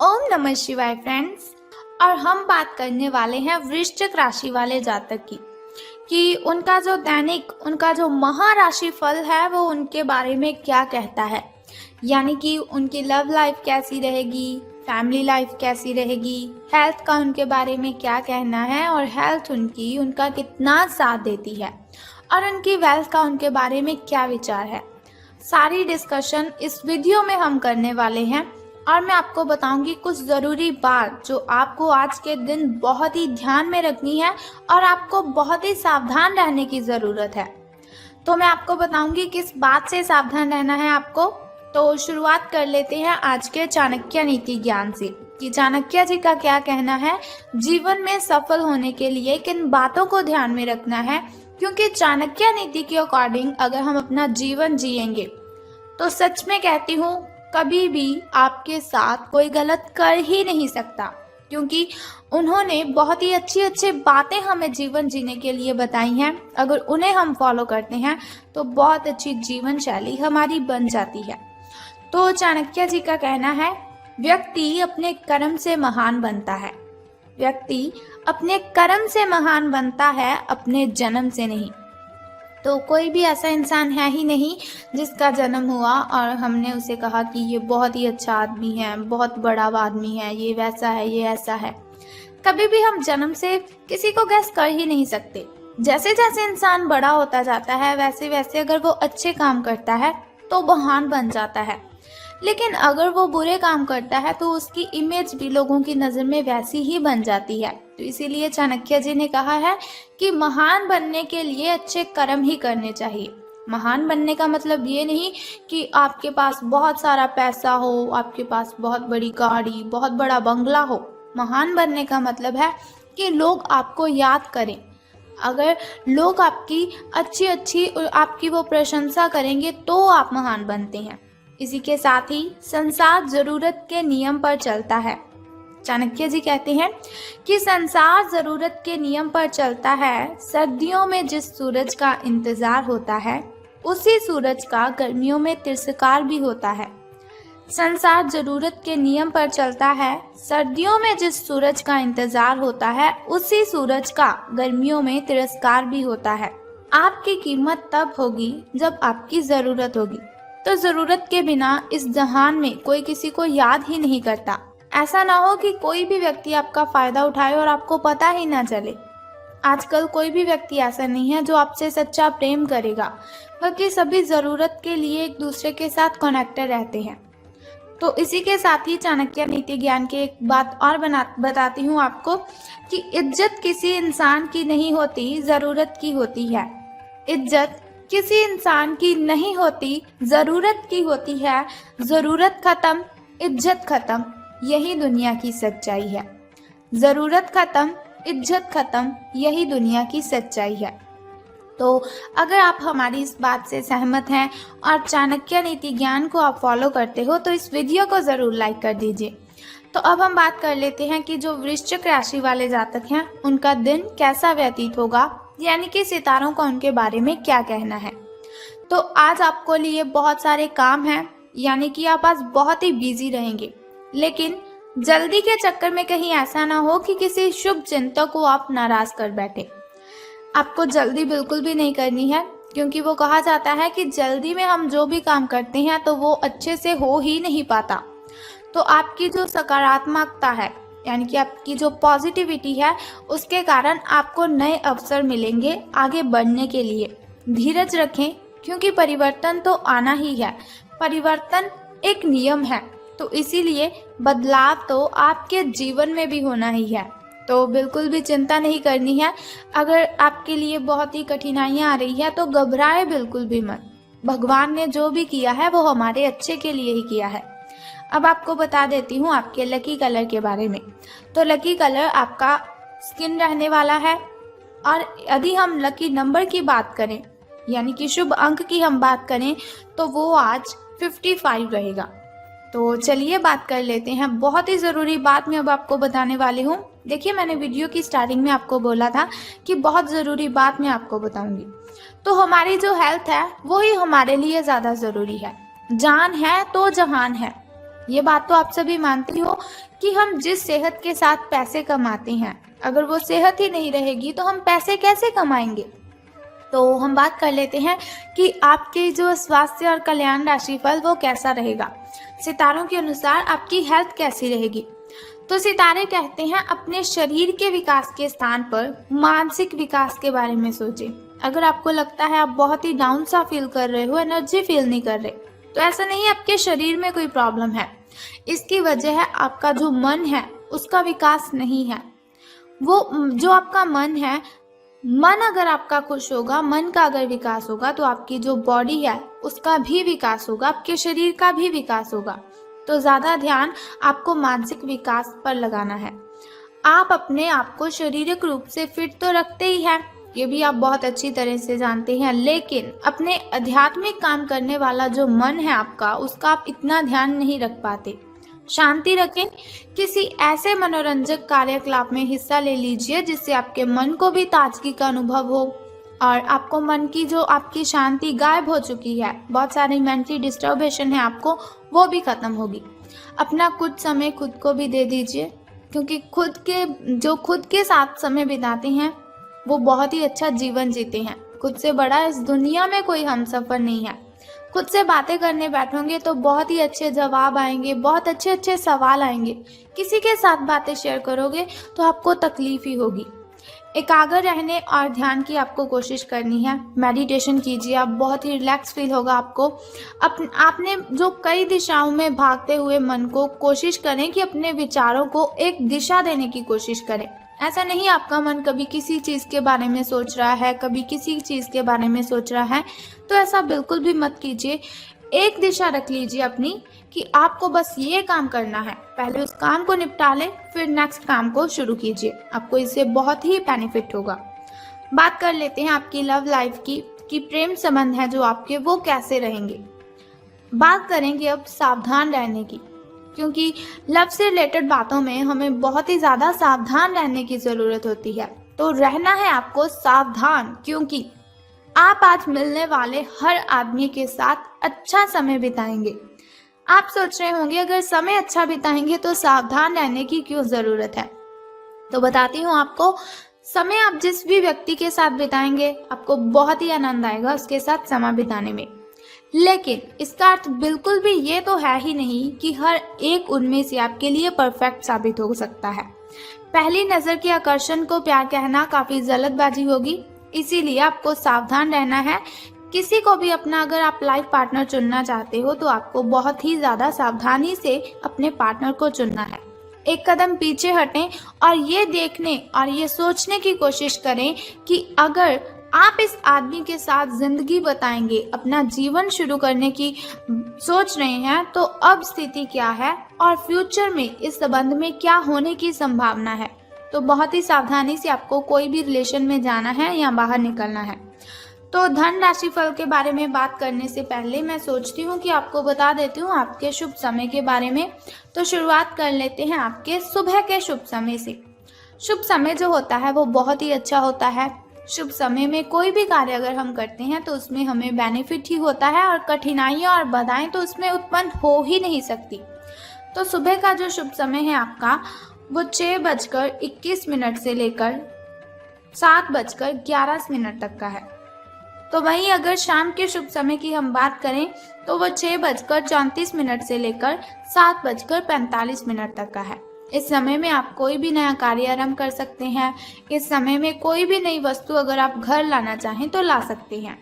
ओम नमः शिवाय फ्रेंड्स। और हम बात करने वाले हैं वृश्चिक राशि वाले जातक की कि उनका जो दैनिक उनका जो महाराशि फल है वो उनके बारे में क्या कहता है। यानी कि उनकी लव लाइफ कैसी रहेगी, फैमिली लाइफ कैसी रहेगी, हेल्थ का उनके बारे में क्या कहना है और हेल्थ उनका कितना साथ देती है और उनकी वेल्थ का उनके बारे में क्या विचार है। सारी डिस्कशन इस वीडियो में हम करने वाले हैं और मैं आपको बताऊंगी कुछ ज़रूरी बात जो आपको आज के दिन बहुत ही ध्यान में रखनी है और आपको बहुत ही सावधान रहने की ज़रूरत है। तो मैं आपको बताऊंगी किस बात से सावधान रहना है आपको। तो शुरुआत कर लेते हैं आज के चाणक्य नीति ज्ञान से कि चाणक्य जी का क्या कहना है, जीवन में सफल होने के लिए किन बातों को ध्यान में रखना है। क्योंकि चाणक्य नीति के अकॉर्डिंग अगर हम अपना जीवन जिएंगे तो सच में कहती हूँ कभी भी आपके साथ कोई गलत कर ही नहीं सकता, क्योंकि उन्होंने बहुत ही अच्छी अच्छी बातें हमें जीवन जीने के लिए बताई हैं। अगर उन्हें हम फॉलो करते हैं तो बहुत अच्छी जीवन शैली हमारी बन जाती है। तो चाणक्य जी का कहना है, व्यक्ति अपने कर्म से महान बनता है। व्यक्ति अपने कर्म से महान बनता है, अपने जन्म से नहीं। तो कोई भी ऐसा इंसान है ही नहीं जिसका जन्म हुआ और हमने उसे कहा कि ये बहुत ही अच्छा आदमी है, बहुत बड़ा आदमी है, ये वैसा है, ये ऐसा है। कभी भी हम जन्म से किसी को गैस कर ही नहीं सकते। जैसे जैसे इंसान बड़ा होता जाता है वैसे वैसे अगर वो अच्छे काम करता है तो महान बन जाता है, लेकिन अगर वो बुरे काम करता है तो उसकी इमेज भी लोगों की नज़र में वैसी ही बन जाती है। तो इसीलिए चाणक्य जी ने कहा है कि महान बनने के लिए अच्छे कर्म ही करने चाहिए। महान बनने का मतलब ये नहीं कि आपके पास बहुत सारा पैसा हो, आपके पास बहुत बड़ी गाड़ी, बहुत बड़ा बंगला हो। महान बनने का मतलब है कि लोग आपको याद करें। अगर लोग आपकी अच्छी आपकी वो प्रशंसा करेंगे तो आप महान बनते हैं। इसी के साथ ही संसार जरूरत के नियम पर चलता है। चाणक्य जी कहते हैं कि संसार जरूरत के नियम पर चलता है। सर्दियों में जिस सूरज का इंतजार होता है उसी सूरज का गर्मियों में तिरस्कार भी होता है। संसार जरूरत के नियम पर चलता है। सर्दियों में जिस सूरज का इंतजार होता है उसी सूरज का गर्मियों में तिरस्कार भी होता है। आपकी कीमत तब होगी जब आपकी जरूरत होगी। तो जरूरत के बिना इस जहान में कोई किसी को याद ही नहीं करता। ऐसा ना हो कि कोई भी व्यक्ति आपका फायदा उठाए और आपको पता ही ना चले। आजकल कोई भी व्यक्ति ऐसा नहीं है जो आपसे सच्चा प्रेम करेगा, बल्कि सभी जरूरत के लिए एक दूसरे के साथ कनेक्टेड रहते हैं। तो इसी के साथ ही चाणक्य नीति ज्ञान की एक बात और बताती हूँ आपको कि इज्जत किसी इंसान की नहीं होती, जरूरत की होती है। इज्जत किसी इंसान की नहीं होती, जरूरत की होती है। जरूरत खत्म, इज्जत खत्म, यही दुनिया की सच्चाई है। जरूरत खत्म, इज्जत खत्म, यही दुनिया की सच्चाई है। तो अगर आप हमारी इस बात से सहमत हैं और चाणक्य नीति ज्ञान को आप फॉलो करते हो तो इस वीडियो को ज़रूर लाइक कर दीजिए। तो अब हम बात कर लेते हैं कि जो वृश्चिक राशि वाले जातक हैं उनका दिन कैसा व्यतीत होगा, यानी कि सितारों का उनके बारे में क्या कहना है। तो आज आपको लिए बहुत सारे काम हैं, यानी कि आप आज बहुत ही बिजी रहेंगे, लेकिन जल्दी के चक्कर में कहीं ऐसा ना हो कि किसी शुभ चिंतक को आप नाराज कर बैठे। आपको जल्दी बिल्कुल भी नहीं करनी है, क्योंकि वो कहा जाता है कि जल्दी में हम जो भी काम करते हैं तो वो अच्छे से हो ही नहीं पाता। तो आपकी जो सकारात्मकता है, यानी कि आपकी जो पॉजिटिविटी है, उसके कारण आपको नए अवसर मिलेंगे आगे बढ़ने के लिए। धीरज रखें, क्योंकि परिवर्तन तो आना ही है। परिवर्तन एक नियम है, तो इसीलिए बदलाव तो आपके जीवन में भी होना ही है। तो बिल्कुल भी चिंता नहीं करनी है। अगर आपके लिए बहुत ही कठिनाइयाँ आ रही है तो घबराए बिल्कुल भी मत। भगवान ने जो भी किया है वो हमारे अच्छे के लिए ही किया है। अब आपको बता देती हूँ आपके लकी कलर के बारे में। तो लकी कलर आपका स्किन रहने वाला है। और यदि हम लकी नंबर की बात करें, यानी कि शुभ अंक की हम बात करें, तो वो आज 55 रहेगा। तो चलिए बात कर लेते हैं। बहुत ही ज़रूरी बात मैं अब आपको बताने वाली हूँ। देखिए, मैंने वीडियो की स्टार्टिंग में आपको बोला था कि बहुत ज़रूरी बात मैं आपको बताऊंगी। तो हमारी जो हेल्थ है वो ही हमारे लिए ज़्यादा ज़रूरी है। जान है तो जहान है, ये बात तो आप सभी मानती हो कि हम जिस सेहत के साथ पैसे कमाते हैं, अगर वो सेहत ही नहीं रहेगी तो हम पैसे कैसे कमाएंगे। तो हम बात कर लेते हैं कि आपके जो स्वास्थ्य और कल्याण राशिफल वो कैसा रहेगा। सितारों के अनुसार आपकी हेल्थ कैसी रहेगी। तो सितारे कहते हैं अपने शरीर के विकास के स्थान पर मानसिक विकास के बारे में सोचें। अगर आपको लगता है आप बहुत ही डाउन सा फील कर रहे हो, एनर्जी फील नहीं कर रहे, तो ऐसा नहीं, आपके शरीर में कोई प्रॉब्लम है। इसकी वजह है आपका जो मन है उसका विकास नहीं है। वो जो आपका मन है, मन अगर आपका खुश होगा, मन का अगर विकास होगा तो आपकी जो बॉडी है उसका भी विकास होगा, आपके शरीर का भी विकास होगा। तो ज़्यादा ध्यान आपको मानसिक विकास पर लगाना है। आप अपने आप को शारीरिक रूप से फिट तो रखते ही हैं, ये भी आप बहुत अच्छी तरह से जानते हैं, लेकिन अपने आध्यात्मिक काम करने वाला जो मन है आपका, उसका आप इतना ध्यान नहीं रख पाते। शांति रखें, किसी ऐसे मनोरंजक कार्यकलाप में हिस्सा ले लीजिए जिससे आपके मन को भी ताजगी का अनुभव हो और आपको मन की जो आपकी शांति गायब हो चुकी है, बहुत सारी मेंटली डिस्टर्बेशन है आपको, वो भी खत्म होगी। अपना कुछ समय खुद को भी दे दीजिए, क्योंकि खुद के साथ समय बिताते हैं वो बहुत ही अच्छा जीवन जीते हैं। खुद से बड़ा इस दुनिया में कोई हमसफर नहीं है। खुद से बातें करने बैठोगे तो बहुत ही अच्छे जवाब आएंगे, बहुत अच्छे अच्छे सवाल आएंगे। किसी के साथ बातें शेयर करोगे तो आपको तकलीफ ही होगी। एकाग्र रहने और ध्यान की आपको कोशिश करनी है। मेडिटेशन कीजिए, आप बहुत ही रिलैक्स फील होगा आपको। आपने जो कई दिशाओं में भागते हुए मन को कोशिश करें कि अपने विचारों को एक दिशा देने की कोशिश करें। ऐसा नहीं आपका मन कभी किसी चीज़ के बारे में सोच रहा है, कभी किसी चीज़ के बारे में सोच रहा है, तो ऐसा बिल्कुल भी मत कीजिए। एक दिशा रख लीजिए अपनी कि आपको बस ये काम करना है, पहले उस काम को निपटा लें, फिर नेक्स्ट काम को शुरू कीजिए। आपको इससे बहुत ही बेनिफिट होगा। बात कर लेते हैं आपकी लव लाइफ की कि प्रेम संबंध है जो आपके, वो कैसे रहेंगे। बात करेंगे अब सावधान रहने की, क्योंकि लव से रिलेटेड बातों में हमें बहुत ही ज़्यादा सावधान रहने की ज़रूरत होती है। तो रहना है आपको सावधान, क्योंकि आप आज मिलने वाले हर आदमी के साथ अच्छा समय बिताएंगे। आप सोच रहे होंगे अगर समय अच्छा बिताएंगे तो सावधान रहने की क्यों ज़रूरत है। तो बताती हूँ आपको, समय आप जिस भी व्यक्ति के साथ बिताएंगे आपको बहुत ही आनंद आएगा उसके साथ समय बिताने में। लेकिन इसका अर्थ बिल्कुल भी ये तो है ही नहीं कि हर एक उनमें से आपके लिए परफेक्ट साबित हो सकता है। पहली नज़र के आकर्षण को प्यार कहना काफ़ी जल्दबाजी होगी, इसीलिए आपको सावधान रहना है। किसी को भी अपना अगर आप लाइफ पार्टनर चुनना चाहते हो तो आपको बहुत ही ज़्यादा सावधानी से अपने पार्टनर को चुनना है। एक कदम पीछे हटें और ये देखने और ये सोचने की कोशिश करें कि अगर आप इस आदमी के साथ जिंदगी बताएंगे, अपना जीवन शुरू करने की सोच रहे हैं, तो अब स्थिति क्या है और फ्यूचर में इस संबंध में क्या होने की संभावना है। तो बहुत ही सावधानी से आपको कोई भी रिलेशन में जाना है या बाहर निकलना है। तो धन राशिफल के बारे में बात करने से पहले मैं सोचती हूँ कि आपको बता देती हूँ आपके शुभ समय के बारे में। तो शुरुआत कर लेते हैं आपके सुबह के शुभ समय से। शुभ समय जो होता है वो बहुत ही अच्छा होता है। शुभ समय में कोई भी कार्य अगर हम करते हैं तो उसमें हमें बेनिफिट ही होता है और कठिनाइयाँ और बाधाएं तो उसमें उत्पन्न हो ही नहीं सकती। तो सुबह का जो शुभ समय है आपका वो 6:21 से लेकर 7:11 तक का है। तो वहीं अगर शाम के शुभ समय की हम बात करें तो वो 6:34 से लेकर 7:45 तक का है। इस समय में आप कोई भी नया कार्य आरंभ कर सकते हैं। इस समय में कोई भी नई वस्तु अगर आप घर लाना चाहें तो ला सकते हैं।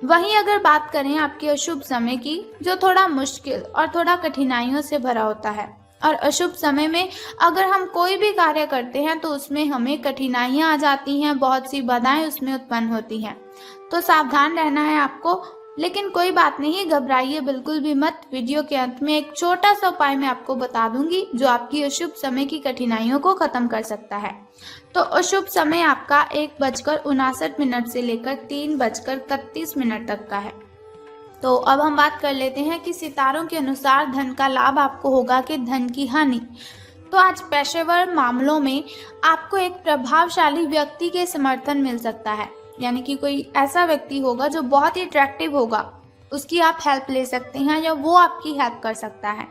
वहीं अगर बात करें आपके अशुभ समय की, जो थोड़ा मुश्किल और थोड़ा कठिनाइयों से भरा होता है, और अशुभ समय में अगर हम कोई भी कार्य करते हैं तो उसमें हमें कठिनाइयाँ आ जाती हैं, बहुत सी बाधाएं उसमें उत्पन्न होती हैं। तो सावधान रहना है आपको, लेकिन कोई बात नहीं, घबराइए बिल्कुल भी मत। वीडियो के अंत में एक छोटा सा उपाय मैं आपको बता दूंगी जो आपकी अशुभ समय की कठिनाइयों को खत्म कर सकता है। तो अशुभ समय आपका 1:59 से लेकर 3:31 तक का है। तो अब हम बात कर लेते हैं कि सितारों के अनुसार धन का लाभ आपको होगा कि धन की हानि। तो आज पेशेवर मामलों में आपको एक प्रभावशाली व्यक्ति के समर्थन मिल सकता है, यानी कि कोई ऐसा व्यक्ति होगा जो बहुत ही अट्रैक्टिव होगा, उसकी आप हेल्प ले सकते हैं या वो आपकी हेल्प कर सकता है।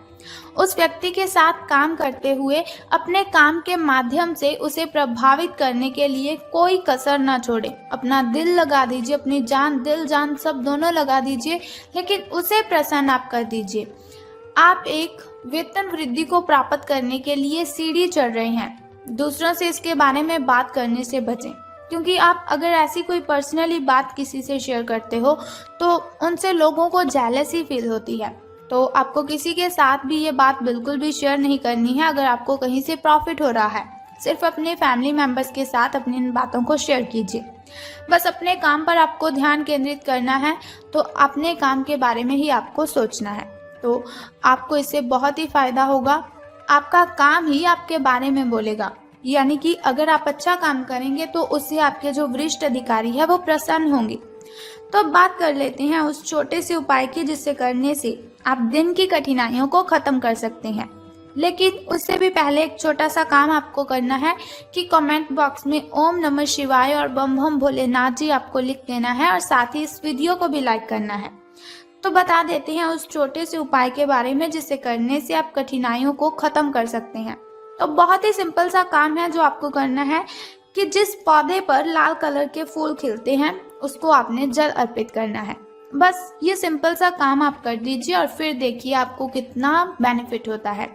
उस व्यक्ति के साथ काम करते हुए अपने काम के माध्यम से उसे प्रभावित करने के लिए कोई कसर ना छोड़े। अपना दिल लगा दीजिए, अपनी जान, दिल जान सब दोनों लगा दीजिए, लेकिन उसे प्रसन्न आप कर दीजिए। आप एक वेतन वृद्धि को प्राप्त करने के लिए सीढ़ी चढ़ रहे हैं। दूसरों से इसके बारे में बात करने से बचें, क्योंकि आप अगर ऐसी कोई पर्सनली बात किसी से शेयर करते हो तो उनसे लोगों को जेलसी फील होती है। तो आपको किसी के साथ भी ये बात बिल्कुल भी शेयर नहीं करनी है अगर आपको कहीं से प्रॉफिट हो रहा है। सिर्फ अपने फैमिली मेम्बर्स के साथ अपनी इन बातों को शेयर कीजिए। बस अपने काम पर आपको ध्यान केंद्रित करना है, तो अपने काम के बारे में ही आपको सोचना है। तो आपको इससे बहुत ही फायदा होगा। आपका काम ही आपके बारे में बोलेगा, यानी कि अगर आप अच्छा काम करेंगे तो उससे आपके जो वरिष्ठ अधिकारी है वो प्रसन्न होंगे। तो अब बात कर लेते हैं उस छोटे से उपाय की जिससे करने से आप दिन की कठिनाइयों को खत्म कर सकते हैं। लेकिन उससे भी पहले एक छोटा सा काम आपको करना है कि कमेंट बॉक्स में ओम नमः शिवाय और बम बम भोलेनाथ जी आपको लिख देना है और साथ ही इस वीडियो को भी लाइक करना है। तो बता देते हैं उस छोटे से उपाय के बारे में जिसे करने से आप कठिनाइयों को खत्म कर सकते हैं। तो बहुत ही सिंपल सा काम है जो आपको करना है कि जिस पौधे पर लाल कलर के फूल खिलते हैं उसको आपने जल अर्पित करना है। बस ये सिंपल सा काम आप कर दीजिए और फिर देखिए आपको कितना बेनिफिट होता है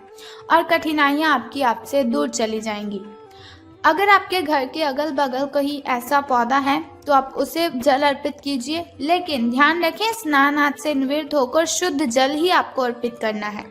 और कठिनाइयाँ आपकी आपसे दूर चली जाएंगी। अगर आपके घर के अगल बगल कहीं ऐसा पौधा है तो आप उसे जल अर्पित कीजिए, लेकिन ध्यान रखें स्नान आदि से निवृत्त होकर शुद्ध जल ही आपको अर्पित करना है।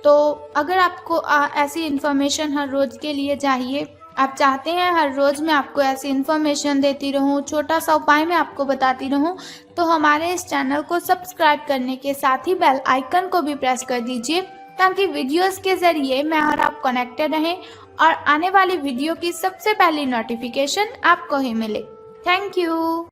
तो अगर आपको ऐसी इन्फॉर्मेशन हर रोज़ के लिए चाहिए, आप चाहते हैं हर रोज़ मैं आपको ऐसी इन्फॉर्मेशन देती रहूं, छोटा सा उपाय मैं आपको बताती रहूं, तो हमारे इस चैनल को सब्सक्राइब करने के साथ ही बेल आइकन को भी प्रेस कर दीजिए, ताकि वीडियोस के ज़रिए मैं और आप कनेक्टेड रहें और आने वाली वीडियो की सबसे पहली नोटिफिकेशन आपको ही मिले। Thank you.